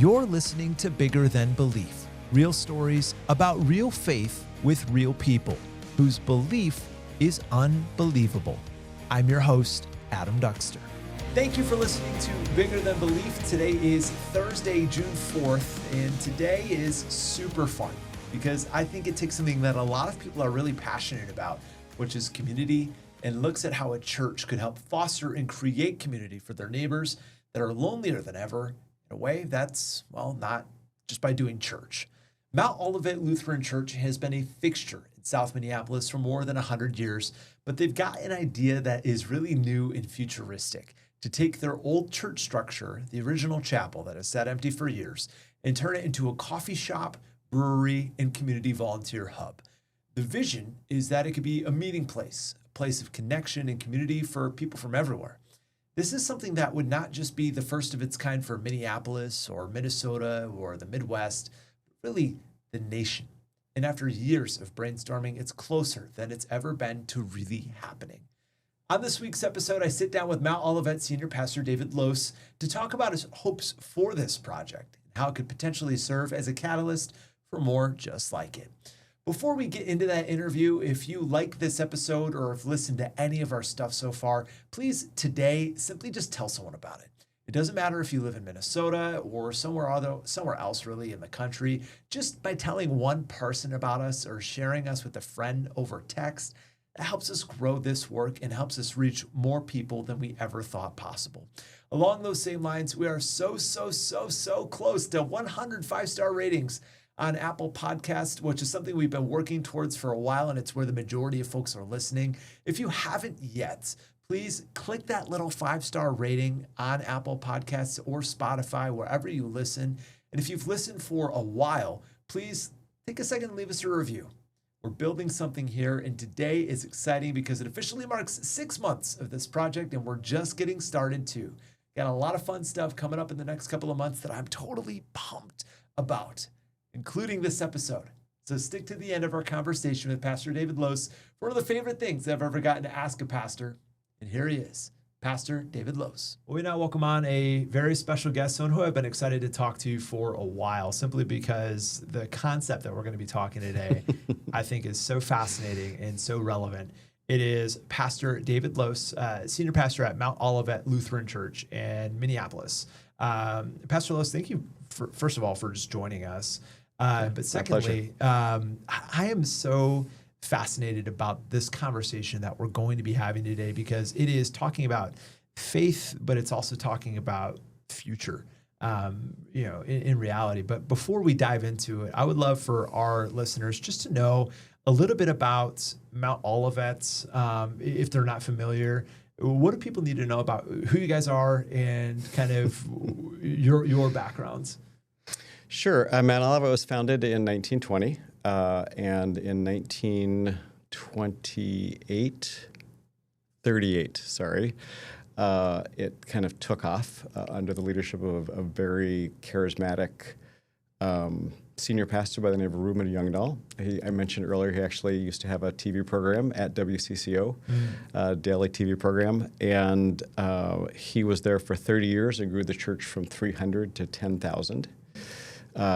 You're listening to Bigger Than Belief, real stories about real faith with real people whose belief is unbelievable. I'm your host, Adam Duxter. Thank you for listening to Bigger Than Belief. Today is Thursday, June 4th, and today is super fun because I think it takes something that a lot of people are really passionate about, which is community, and looks at how a church could help foster and create community for their neighbors that are lonelier than ever. In a way, that's, well, not just by doing church. Mount Olivet Lutheran Church has been a fixture in South Minneapolis for more than 100 years, but they've got an idea that is really new and futuristic: to take their old church structure, the original chapel that has sat empty for years, and turn it into a coffee shop, brewery, and community volunteer hub. The vision is that it could be a meeting place, a place of connection and community for people from everywhere. This is something that would not just be the first of its kind for Minneapolis or Minnesota or the Midwest, but really the nation. And after years of brainstorming, it's closer than it's ever been to really happening. On this week's episode, I sit down with Mount Olivet Senior Pastor David Lose to talk about his hopes for this project and how it could potentially serve as a catalyst for more just like it. Before we get into that interview, if you like this episode or have listened to any of our stuff so far, please today simply just tell someone about it. It doesn't matter if you live in Minnesota or somewhere else really in the country. Just by telling one person about us or sharing us with a friend over text, that helps us grow this work and helps us reach more people than we ever thought possible. Along those same lines, we are so close to 100 5-star ratings on Apple Podcast, which is something we've been working towards for a while, and it's where the majority of folks are listening. If you haven't yet, please click that little 5-star rating on Apple Podcasts or Spotify, wherever you listen. And if you've listened for a while, please take a second and leave us a review. We're building something here, and today is exciting because it officially marks 6 months of this project, and we're just getting started too. Got a lot of fun stuff coming up in the next couple of months that I'm totally pumped about, including this episode. So stick to the end of our conversation with Pastor David Lose for one of the favorite things I've ever gotten to ask a pastor. And here he is, Pastor David Lose. Well, we now welcome on a very special guest, someone who I've been excited to talk to for a while, simply because the concept that we're going to be talking today, I think, is so fascinating and so relevant. It is Pastor David Lose, senior pastor at Mount Olivet Lutheran Church in Minneapolis. Pastor Lose, thank you, first of all, for just joining us. But secondly, I am so fascinated about this conversation that we're going to be having today, because it is talking about faith, but it's also talking about future, in reality. But before we dive into it, I would love for our listeners just to know a little bit about Mount Olivet. If they're not familiar, what do people need to know about who you guys are and kind of your backgrounds? Sure. Mount Olivet was founded in 1920, and in 1938, it kind of took off under the leadership of a very charismatic senior pastor by the name of Reuben Youngdahl. I mentioned earlier, he actually used to have a TV program at WCCO, daily TV program, and he was there for 30 years and grew the church from 300 to 10,000.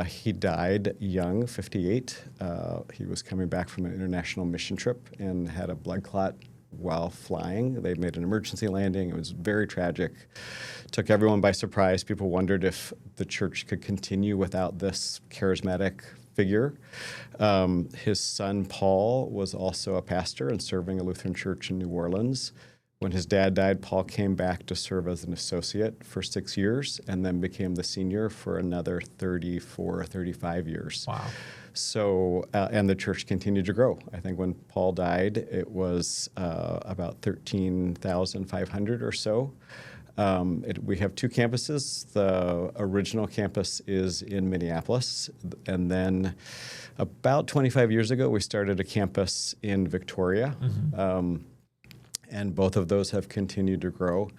He died young, 58. He was coming back from an international mission trip and had a blood clot while flying. They made an emergency landing. It was very tragic. Took everyone by surprise. People wondered if the church could continue without this charismatic figure. His son, Paul, was also a pastor and serving a Lutheran church in New Orleans. When his dad died, Paul came back to serve as an associate for 6 years and then became the senior for another 34, 35 years. Wow. So, and the church continued to grow. I think when Paul died, it was about 13,500 or so. We have 2 campuses. The original campus is in Minneapolis, and then about 25 years ago, we started a campus in Victoria. And both of those have continued to grow.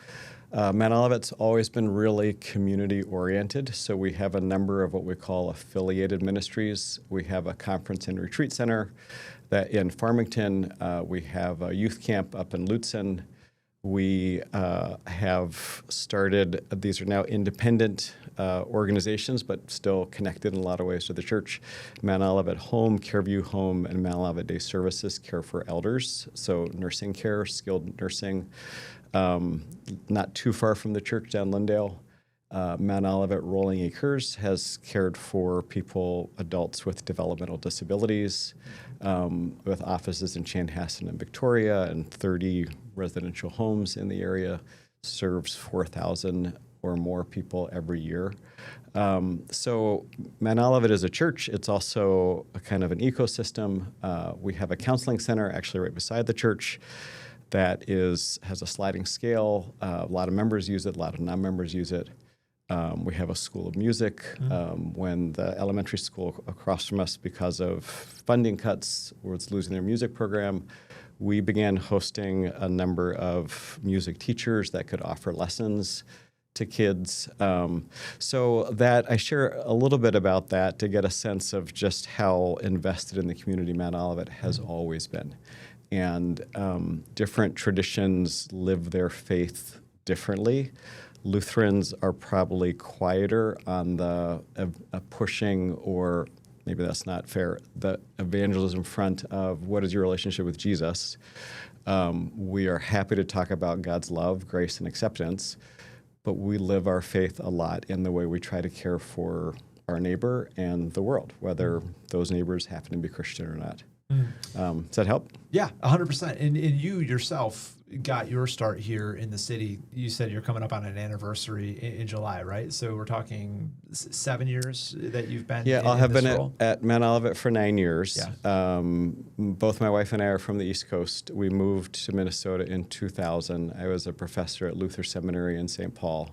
Mount Olivet's always been really community-oriented, so we have a number of what we call affiliated ministries. We have a conference and retreat center that in Farmington. We have a youth camp up in Lutzen. We have started, these are now independent organizations, but still connected in a lot of ways to the church. Mount Olivet Home, Careview Home, and Mount Olivet Day Services care for elders, so nursing care, skilled nursing. Not too far from the church down Lindale, Mount Olivet Rolling Acres has cared for people, adults with developmental disabilities, with offices in Chanhassen and Victoria and 30 residential homes in the area, serves 4,000 or more people every year. So Mount Olivet is a church. It's also a kind of an ecosystem. We have a counseling center actually right beside the church that has a sliding scale. A lot of members use it, a lot of non-members use it. We have a school of music. When the elementary school across from us, because of funding cuts, was losing their music program, we began hosting a number of music teachers that could offer lessons to kids. So that I share a little bit about that to get a sense of just how invested in the community Mount Olivet has always been. And different traditions live their faith differently. Lutherans are probably quieter on the pushing, or maybe that's not fair, the evangelism front of what is your relationship with Jesus. We are happy to talk about God's love, grace, and acceptance, but we live our faith a lot in the way we try to care for our neighbor and the world, whether those neighbors happen to be Christian or not. Does that help? Yeah, 100%. And you yourself got your start here in the city. You said you're coming up on an anniversary in July, right? So we're talking 7 years that you've been Yeah, in I'll have this been role? at Mount Olivet for 9 years. Yeah. Both my wife and I are from the East Coast. We moved to Minnesota in 2000. I was a professor at Luther Seminary in St. Paul.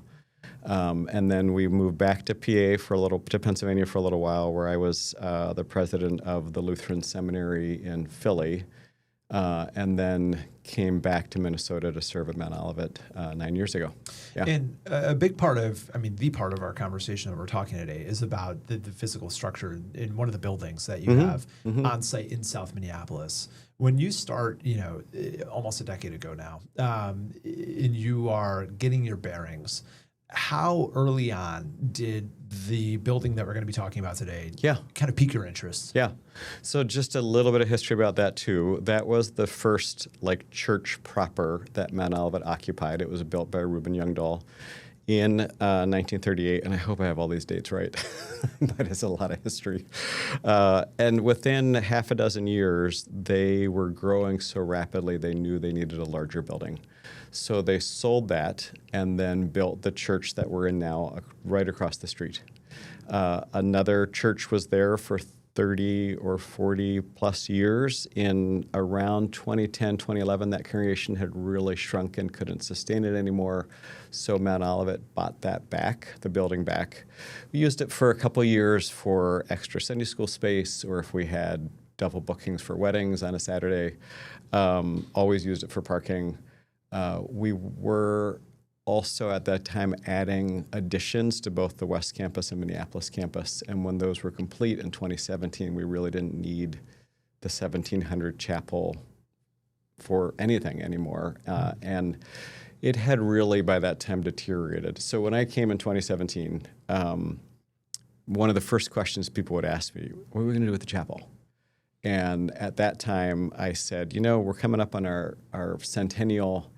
And then we moved back to to Pennsylvania for a little while, where I was the president of the Lutheran Seminary in Philly, and then came back to Minnesota to serve at Mount Olivet 9 years ago. Yeah. And a big part of, the part of our conversation that we're talking today is about the physical structure in one of the buildings that you have on site in South Minneapolis. When you start, almost a decade ago now, and you are getting your bearings, how early on did the building that we're going to be talking about today kind of pique your interest? Yeah. So just a little bit of history about that too. That was the first church proper that Mount Olivet occupied. It was built by Reuben Youngdahl in 1938, and I hope I have all these dates right, but it's a lot of history. And within half a dozen years, they were growing so rapidly they knew they needed a larger building. So they sold that and then built the church that we're in now right across the street. Another church was there for 30 or 40 plus years. In around 2010, 2011, that congregation had really shrunk and couldn't sustain it anymore. So Mount Olivet bought that back, the building back. We used it for a couple years for extra Sunday school space, or if we had double bookings for weddings on a Saturday. Always used it for parking. We were also at that time adding additions to both the West Campus and Minneapolis campus. And when those were complete in 2017, we really didn't need the 1700 chapel for anything anymore. And it had really by that time deteriorated. So when I came in 2017, one of the first questions people would ask me, what are we going to do with the chapel? And at that time, I said, we're coming up on our centennial.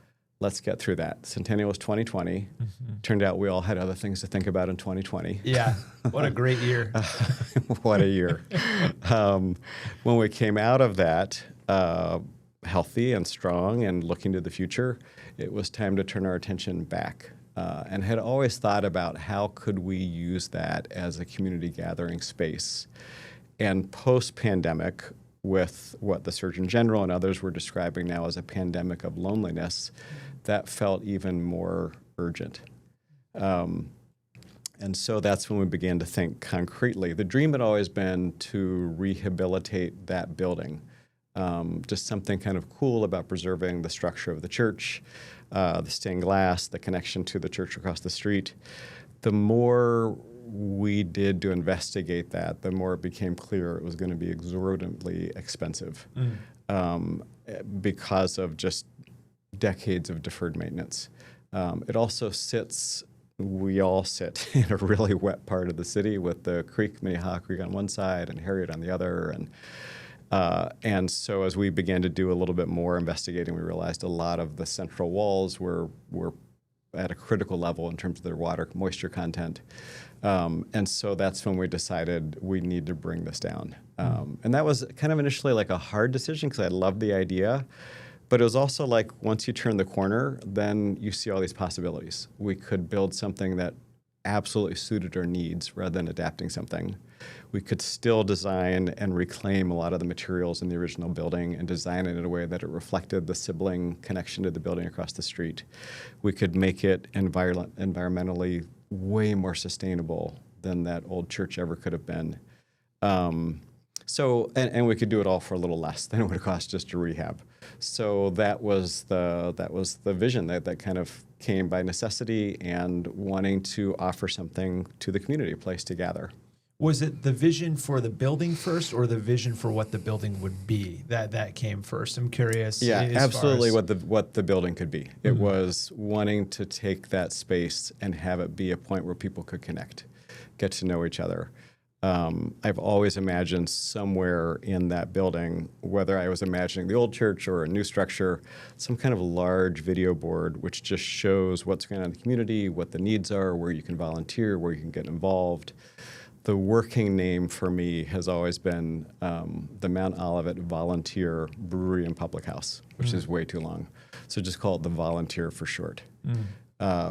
Let's get through that. Centennial was 2020. Turned out we all had other things to think about in 2020. Yeah, what a great year. What a year. When we came out of that, healthy and strong and looking to the future, it was time to turn our attention back. And had always thought about how could we use that as a community gathering space. And post-pandemic, with what the Surgeon General and others were describing now as a pandemic of loneliness, that felt even more urgent. And so that's when we began to think concretely. The dream had always been to rehabilitate that building. Just something kind of cool about preserving the structure of the church, the stained glass, the connection to the church across the street. The more we did to investigate that, the more it became clear it was going to be exorbitantly expensive because of just decades of deferred maintenance. It also we all sit in a really wet part of the city with the creek, Minnehaha Creek on one side and Harriet on the other. And so as we began to do a little bit more investigating, we realized a lot of the central walls were at a critical level in terms of their water moisture content. And so that's when we decided we need to bring this down. And that was kind of initially like a hard decision because I loved the idea. But it was also like once you turn the corner, then you see all these possibilities. We could build something that absolutely suited our needs rather than adapting something. We could still design and reclaim a lot of the materials in the original building and design it in a way that it reflected the sibling connection to the building across the street. We could make it environmentally way more sustainable than that old church ever could have been. And we could do it all for a little less than it would have cost just to rehab. So that was the vision that kind of came by necessity and wanting to offer something to the community, a place to gather. Was it the vision for the building first, or the vision for what the building would be that came first? I'm curious. Yeah, absolutely. What the building could be. It was wanting to take that space and have it be a point where people could connect, get to know each other. I've always imagined somewhere in that building, whether I was imagining the old church or a new structure, some kind of large video board which just shows what's going on in the community, what the needs are, where you can volunteer, where you can get involved. The working name for me has always been the Mount Olivet Volunteer Brewery and Public House, which is way too long. So just call it the Volunteer for short.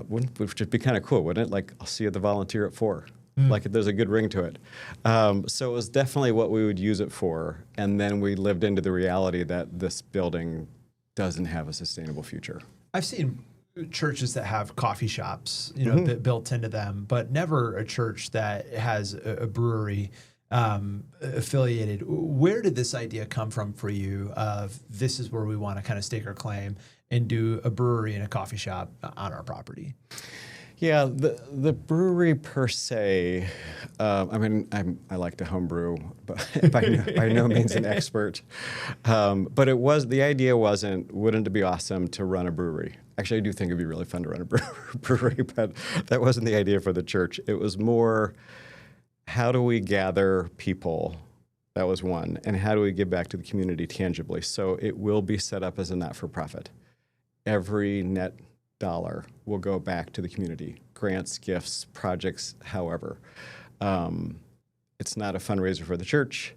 Which would be kind of cool, wouldn't it? Like, I'll see you at the Volunteer at 4. Like, there's a good ring to it. So it was definitely what we would use it for. And then we lived into the reality that this building doesn't have a sustainable future. I've seen churches that have coffee shops, built into them, but never a church that has a brewery affiliated. Where did this idea come from for you of this is where we want to kind of stake our claim and do a brewery and a coffee shop on our property? Yeah, the brewery per se, I like to homebrew, but by no means an expert. But the idea wouldn't it be awesome to run a brewery? Actually, I do think it'd be really fun to run a brewery, but that wasn't the idea for the church. It was more, how do we gather people? That was one. And how do we give back to the community tangibly? So it will be set up as a not-for-profit. Every net dollar will go back to the community, grants, gifts, projects, however. It's not a fundraiser for the church,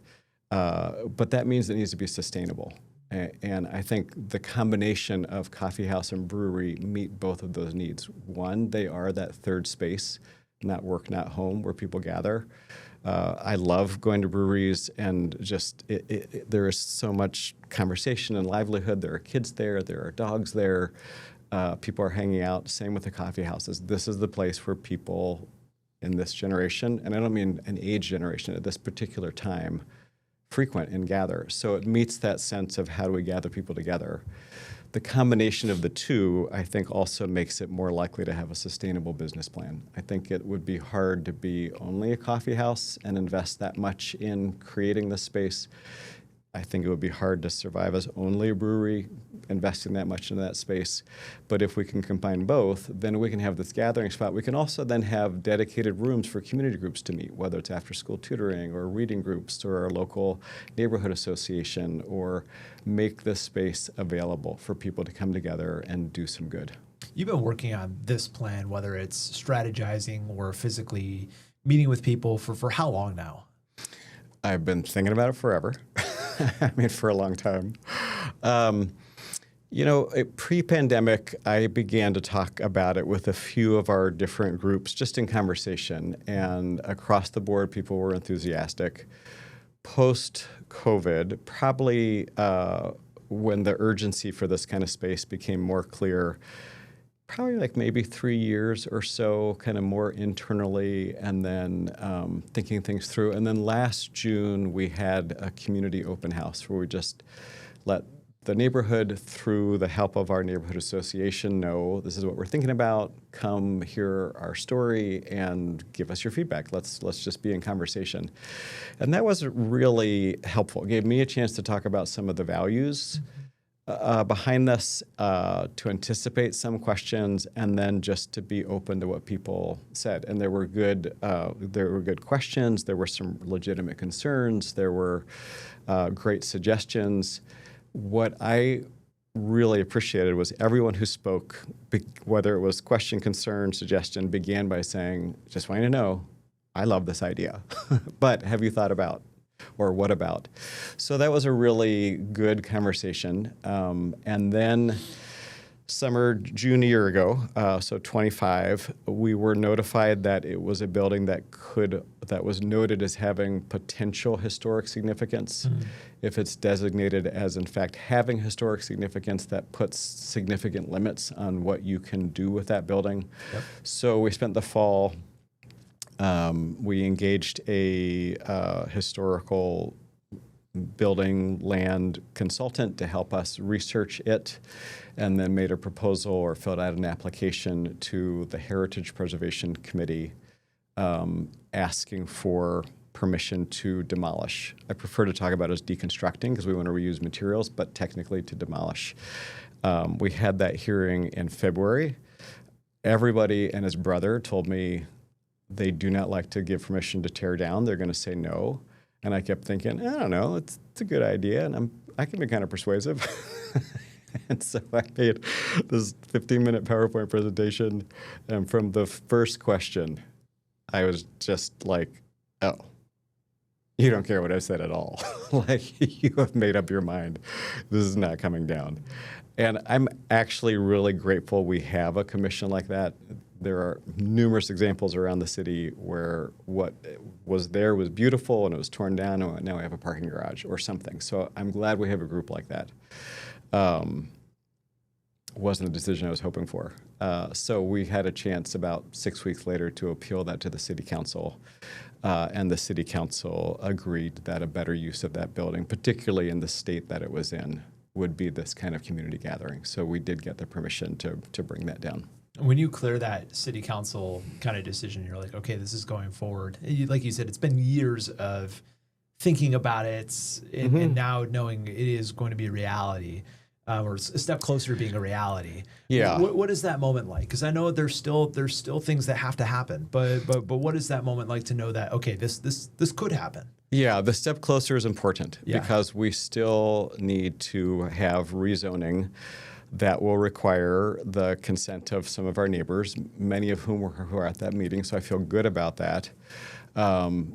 but that means it needs to be sustainable. And I think the combination of coffee house and brewery meet both of those needs. One, they are that third space, not work, not home, where people gather. I love going to breweries, and just there is so much conversation and livelihood. There are kids there. There are dogs there. People are hanging out. Same with the coffee houses. This is the place where people in this generation, and I don't mean an age generation, at this particular time, frequent and gather. So it meets that sense of how do we gather people together. The combination of the two, I think, also makes it more likely to have a sustainable business plan. I think it would be hard to be only a coffee house and invest that much in creating the space. I think it would be hard to survive as only a brewery, investing that much into that space. But if we can combine both, then we can have this gathering spot. We can also then have dedicated rooms for community groups to meet, whether it's after-school tutoring or reading groups or our local neighborhood association, or make this space available for people to come together and do some good. You've been working on this plan, whether it's strategizing or physically meeting with people, for how long now? I've been thinking about it forever. For a long time. Pre-pandemic, I began to talk about it with a few of our different groups, just in conversation. And across the board, people were enthusiastic. Post-COVID, probably when the urgency for this kind of space became more clear, probably like maybe 3 years or so, kind of more internally, and then thinking things through. And then last June, we had a community open house where we just let the neighborhood, through the help of our neighborhood association, know this is what we're thinking about. Come hear our story and give us your feedback. Let's just be in conversation. And that was really helpful. It gave me a chance to talk about some of the values behind this to anticipate some questions and then just to be open to what people said. And there were good questions. There were some legitimate concerns. There were great suggestions. What I really appreciated was everyone who spoke, whether it was question, concern, suggestion, began by saying, just want you to know, I love this idea, but have you thought about, or what about? So that was a really good conversation. And then June a year ago, so 25, we were notified that it was a building that was noted as having potential historic significance. Mm-hmm. If it's designated as, in fact, having historic significance, that puts significant limits on what you can do with that building. Yep. So we spent the fall, we engaged a historical building land consultant to help us research it, and then made a proposal or filled out an application to the Heritage Preservation Committee asking for permission to demolish. I prefer to talk about it as deconstructing because we want to reuse materials, but technically to demolish. We had that hearing in February. Everybody and his brother told me they do not like to give permission to tear down. They're going to say no. And I kept thinking, I don't know, it's a good idea, and I can be kind of persuasive. And so I made this 15-minute PowerPoint presentation, and from the first question, I was just like, oh, you don't care what I said at all. Like, you have made up your mind. This is not coming down. And I'm actually really grateful we have a commission like that. There are numerous examples around the city where what was there was beautiful and it was torn down, and now we have a parking garage or something. So I'm glad we have a group like that. Wasn't a decision I was hoping for. So we had a chance about 6 weeks later to appeal that to the city council. And the city council agreed that a better use of that building, particularly in the state that it was in, would be this kind of community gathering. So we did get the permission to bring that down. When you clear that city council kind of decision, you're like, okay, this is going forward. Like you said, it's been years of thinking about it, and now knowing it is going to be a reality, or a step closer to being a reality. Yeah. What is that moment like? Because I know there's still things that have to happen, but what is that moment like to know that, okay, this could happen? Yeah, the step closer is important because we still need to have rezoning that will require the consent of some of our neighbors, many of whom who are at that meeting, so I feel good about that.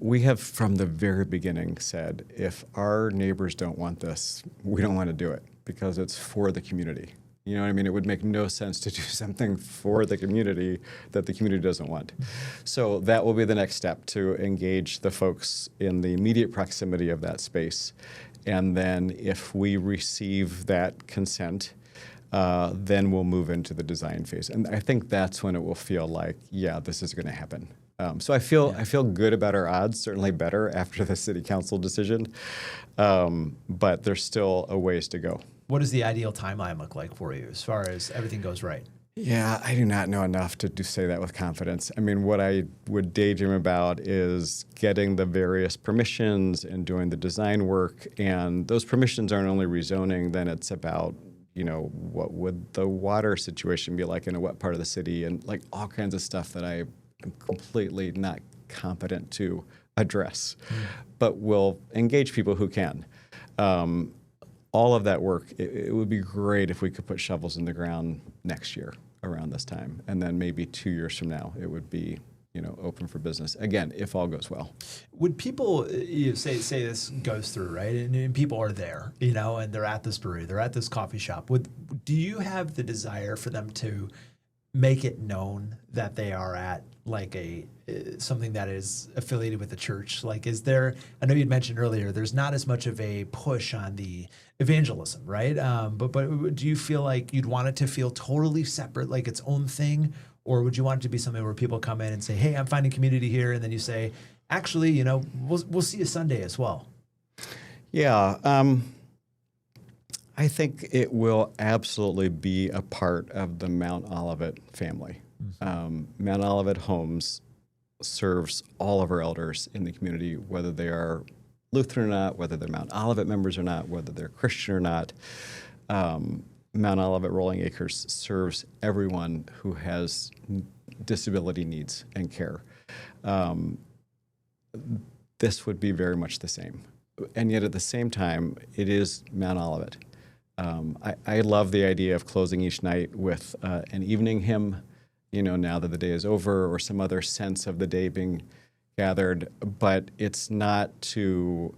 We have, from the very beginning, said if our neighbors don't want this, we don't want to do it because it's for the community. You know what I mean? It would make no sense to do something for the community that the community doesn't want. So that will be the next step, to engage the folks in the immediate proximity of that space. And then if we receive that consent, then we'll move into the design phase. And I think that's when it will feel like, yeah, this is going to happen. So I feel good about our odds, certainly better after the city council decision, but there's still a ways to go. What does the ideal timeline look like for you as far as everything goes right? Yeah, I do not know enough to say that with confidence. I mean, what I would daydream about is getting the various permissions and doing the design work. And those permissions aren't only rezoning, then it's about, you know, what would the water situation be like in a wet part of the city, and like all kinds of stuff that I am completely not competent to address. But we'll engage people who can. All of that work, it would be great if we could put shovels in the ground next year around this time. And then maybe 2 years from now, it would be, you know, open for business. Again, if all goes well. Would people, say this goes through, right? And people are there, you know, and they're at this brewery, they're at this coffee shop. Do you have the desire for them to make it known that they are at like something that is affiliated with the church? Like, is there, I know you'd mentioned earlier, there's not as much of a push on the evangelism, right? But do you feel like you'd want it to feel totally separate, like its own thing? Or would you want it to be something where people come in and say, hey, I'm finding community here, and then you say, actually, you know, we'll see you Sunday as well? Yeah. I think it will absolutely be a part of the Mount Olivet family. Mm-hmm. Mount Olivet Homes serves all of our elders in the community, whether they are Lutheran or not, whether they're Mount Olivet members or not, whether they're Christian or not. Mount Olivet Rolling Acres serves everyone who has disability needs and care. This would be very much the same. And yet at the same time, it is Mount Olivet. I love the idea of closing each night with an evening hymn, now that the day is over, or some other sense of the day being gathered, but it's not to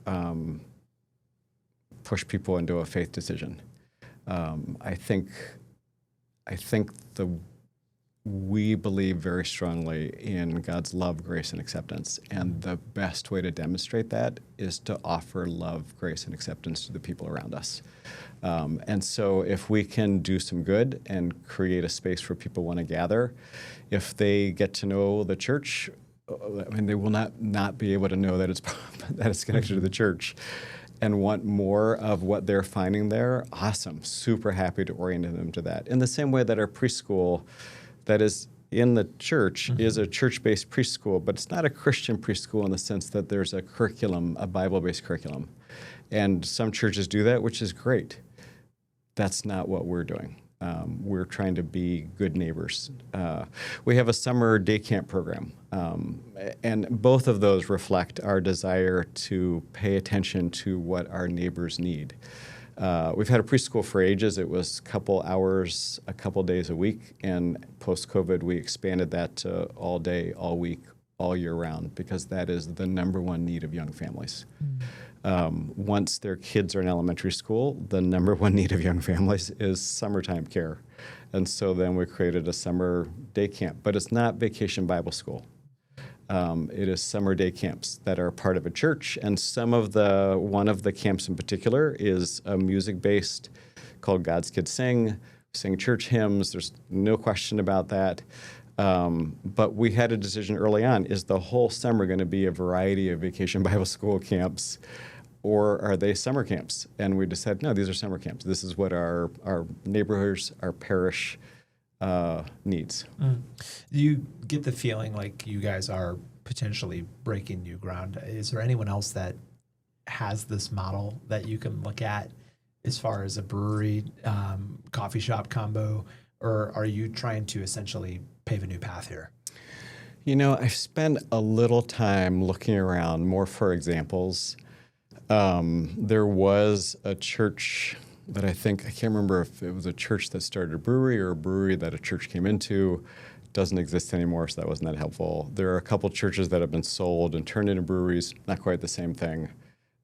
push people into a faith decision. I think we believe very strongly in God's love, grace, and acceptance, and the best way to demonstrate that is to offer love, grace, and acceptance to the people around us. And so if we can do some good and create a space where people want to gather, if they get to know the church, they will not be able to know that it's connected to the church and want more of what they're finding there. Awesome. Super happy to orient them to that. In the same way that our preschool that is in the church is a church-based preschool, but it's not a Christian preschool in the sense that there's a curriculum, a Bible-based curriculum. And some churches do that, which is great. That's not what we're doing. We're trying to be good neighbors. We have a summer day camp program, and both of those reflect our desire to pay attention to what our neighbors need. We've had a preschool for ages. It was a couple hours, a couple days a week, and post-COVID, we expanded that to all day, all week, all year round, because that is the number one need of young families. Once their kids are in elementary school, the number one need of young families is summertime care. And so then we created a summer day camp, but it's not Vacation Bible School. It is summer day camps that are part of a church, and one of the camps in particular is a music-based called God's Kids Sing. We sing church hymns. There's no question about that. But we had a decision early on: is the whole summer going to be a variety of Vacation Bible School camps, or are they summer camps? And we decided, no, these are summer camps. This is what our neighborhoods, our parish needs. You get the feeling like you guys are potentially breaking new ground. Is there anyone else that has this model that you can look at as far as a brewery, coffee shop combo, or are you trying to essentially pave a new path here? I've spent a little time looking around more for examples. There was a church that I can't remember if it was a church that started a brewery or a brewery that a church came into. Doesn't exist anymore, so that wasn't that helpful. There are a couple churches that have been sold and turned into breweries, not quite the same thing.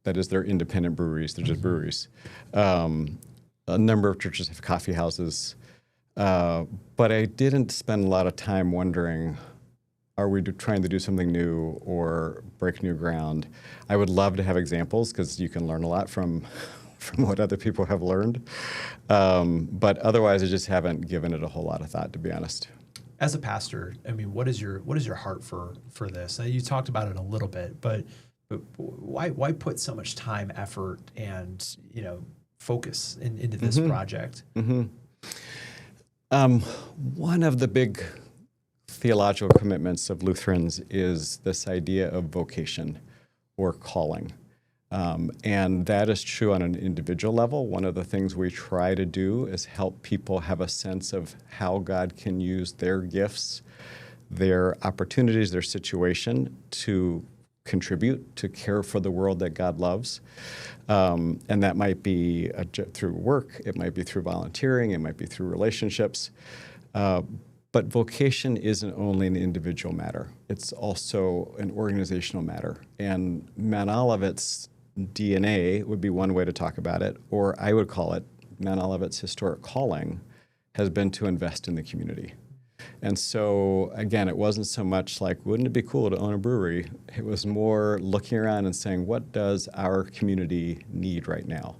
That is, they're independent breweries, they're just breweries. A number of churches have coffee houses, but I didn't spend a lot of time wondering, are we trying to do something new or break new ground? I would love to have examples because you can learn a lot from what other people have learned. But otherwise, I just haven't given it a whole lot of thought, to be honest. As a pastor, what is your heart for this? Now, you talked about it a little bit, but why put so much time, effort, and focus into this project? One of the big theological commitments of Lutherans is this idea of vocation or calling. And that is true on an individual level. One of the things we try to do is help people have a sense of how God can use their gifts, their opportunities, their situation to contribute, to care for the world that God loves. And that might be through work, it might be through volunteering, it might be through relationships. But vocation isn't only an individual matter. It's also an organizational matter. And Mount Olivet's DNA would be one way to talk about it, or I would call it Mount Olivet's historic calling has been to invest in the community. And so, again, it wasn't so much like, wouldn't it be cool to own a brewery? It was more looking around and saying, what does our community need right now?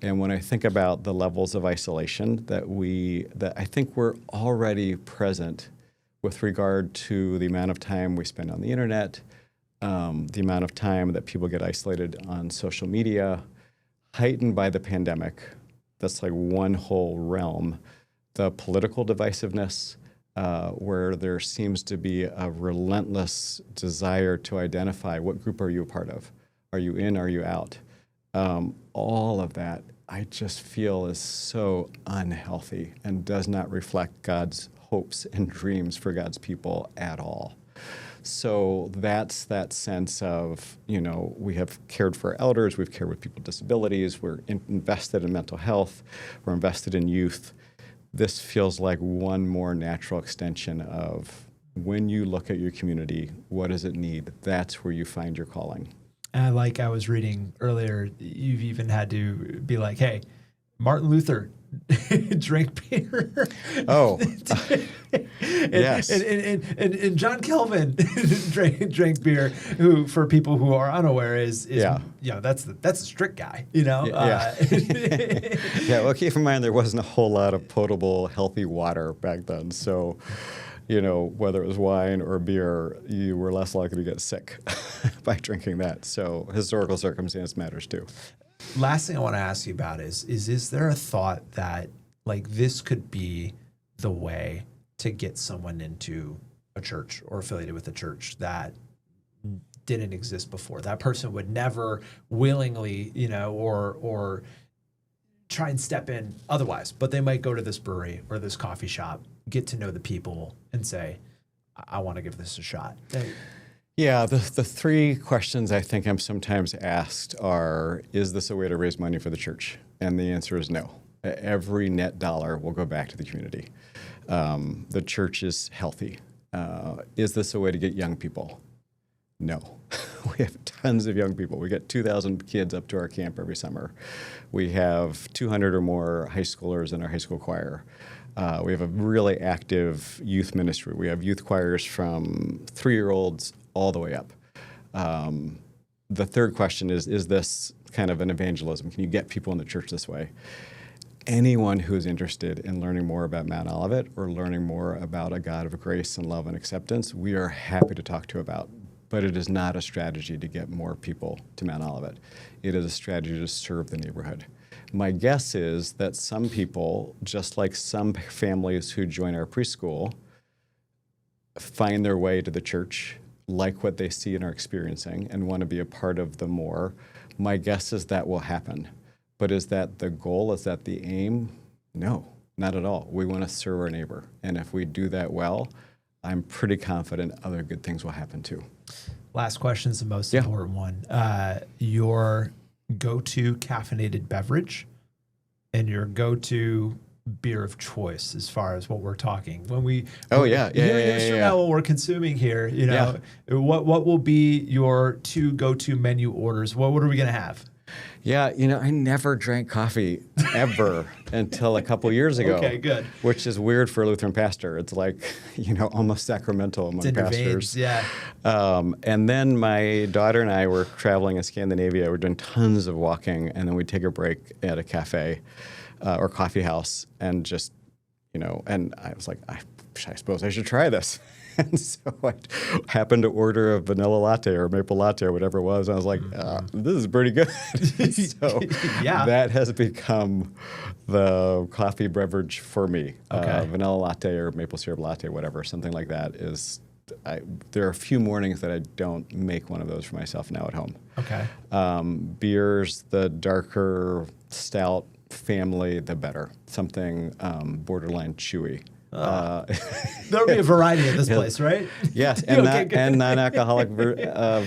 And when I think about the levels of isolation that I think we're already present with regard to the amount of time we spend on the internet, the amount of time that people get isolated on social media, heightened by the pandemic. That's like one whole realm. The political divisiveness, where there seems to be a relentless desire to identify what group are you a part of? Are you in? Are you out? All of that I just feel is so unhealthy and does not reflect God's hopes and dreams for God's people at all. So that's that sense of, we have cared for elders, we've cared with people with disabilities, we're invested in mental health, we're invested in youth. This feels like one more natural extension of when you look at your community, what does it need? That's where you find your calling. And like I was reading earlier, you've even had to be like, hey, Martin Luther drank beer. Oh, yes. And John Calvin drank beer, who, for people who are unaware, is that's a strict guy, Yeah. Yeah, well, keep in mind there wasn't a whole lot of potable, healthy water back then. So, whether it was wine or beer, you were less likely to get sick by drinking that. So historical circumstance matters too. Last thing I want to ask you about is there a thought that like this could be the way to get someone into a church or affiliated with a church that didn't exist before? That person would never willingly, or try and step in otherwise, but they might go to this brewery or this coffee shop, get to know the people, and say, I want to give this a shot. Yeah, the three questions I think I'm sometimes asked are, is this a way to raise money for the church? And the answer is no. Every net dollar will go back to the community. The church is healthy. Is this a way to get young people? No. We have tons of young people. We get 2,000 kids up to our camp every summer. We have 200 or more high schoolers in our high school choir. We have a really active youth ministry. We have youth choirs from 3-year-olds all the way up. The third question is this kind of an evangelism? Can you get people in the church this way? Anyone who's interested in learning more about Mount Olivet or learning more about a God of grace and love and acceptance, we are happy to talk to about. But it is not a strategy to get more people to Mount Olivet. It is a strategy to serve the neighborhood. My guess is that some people, just like some families who join our preschool, find their way to the church, like what they see and are experiencing, and want to be a part of the more. My guess is that will happen. But is that the goal? Is that the aim? No, not at all. We want to serve our neighbor. And if we do that well, I'm pretty confident other good things will happen too. Last question is the most important one. Your go-to caffeinated beverage and your go-to beer of choice, as far as what we're talking. When we years from now, when we're consuming here, what will be your two go-to menu orders? What are we gonna have? Yeah, I never drank coffee ever until a couple years ago. Okay, good. Which is weird for a Lutheran pastor. It's like, almost sacramental among pastors. Veins, yeah. And then my daughter and I were traveling in Scandinavia. We're doing tons of walking, and then we'd take a break at a cafe or coffee house, and just, and I was like, I suppose I should try this. And so I happened to order a vanilla latte or maple latte or whatever it was. And I was like, this is pretty good. So that has become the coffee beverage for me. Okay. Vanilla latte or maple syrup latte, whatever, something like that is. There are a few mornings that I don't make one of those for myself now at home. Okay. Beers, the darker, stout family, the better. Something borderline chewy. There'll be a variety at this place, right? Yes, and and non-alcoholic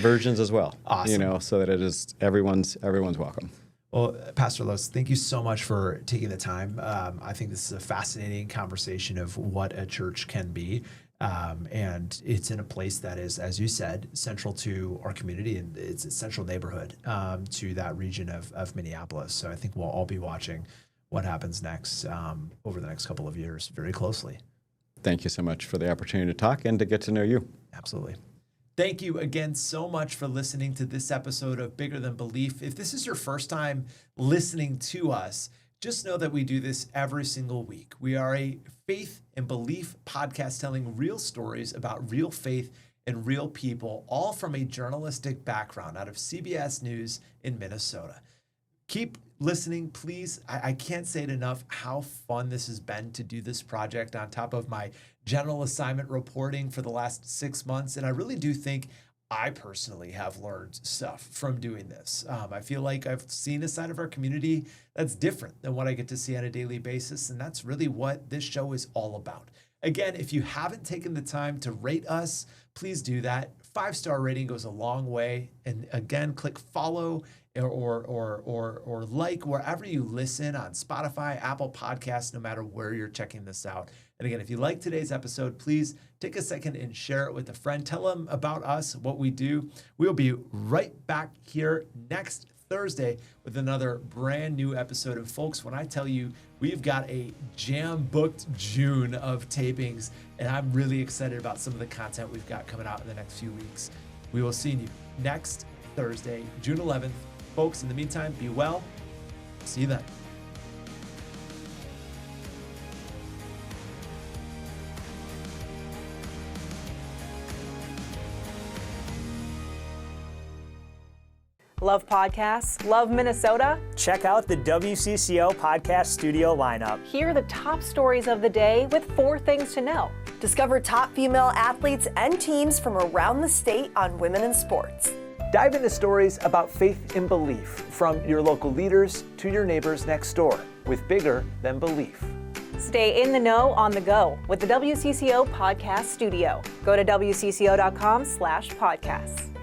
versions as well. Awesome. So that it is everyone's welcome. Well, Pastor Los, thank you so much for taking the time. I think this is a fascinating conversation of what a church can be. And it's in a place that is, as you said, central to our community, and it's a central neighborhood to that region of Minneapolis. So I think we'll all be watching what happens next over the next couple of years very closely. Thank you so much for the opportunity to talk and to get to know you. Absolutely. Thank you again so much for listening to this episode of Bigger Than Belief. If this is your first time listening to us, just know that we do this every single week. We are a faith and belief podcast telling real stories about real faith and real people, all from a journalistic background out of CBS News in Minnesota. Keep listening, please. I can't say it enough how fun this has been to do this project on top of my general assignment reporting for the last 6 months. And I really do think I personally have learned stuff from doing this. I feel like I've seen a side of our community that's different than what I get to see on a daily basis. And that's really what this show is all about. Again, if you haven't taken the time to rate us, please do that. 5-star rating goes a long way. And again, click follow or like wherever you listen on Spotify, Apple Podcasts, no matter where you're checking this out. And again, if you like today's episode, please take a second and share it with a friend. Tell them about us, what we do. We'll be right back here next Thursday with another brand new episode. And folks, when I tell you we've got a jam-booked June of tapings, and I'm really excited about some of the content we've got coming out in the next few weeks. We will see you next Thursday, June 11th. Folks, in the meantime, be well. See you then. Love podcasts? Love Minnesota? Check out the WCCO podcast studio lineup. Hear the top stories of the day with 4 things to know. Discover top female athletes and teams from around the state on Women in Sports. Dive into stories about faith and belief from your local leaders to your neighbors next door with Bigger Than Belief. Stay in the know on the go with the WCCO podcast studio. Go to WCCO.com/podcasts.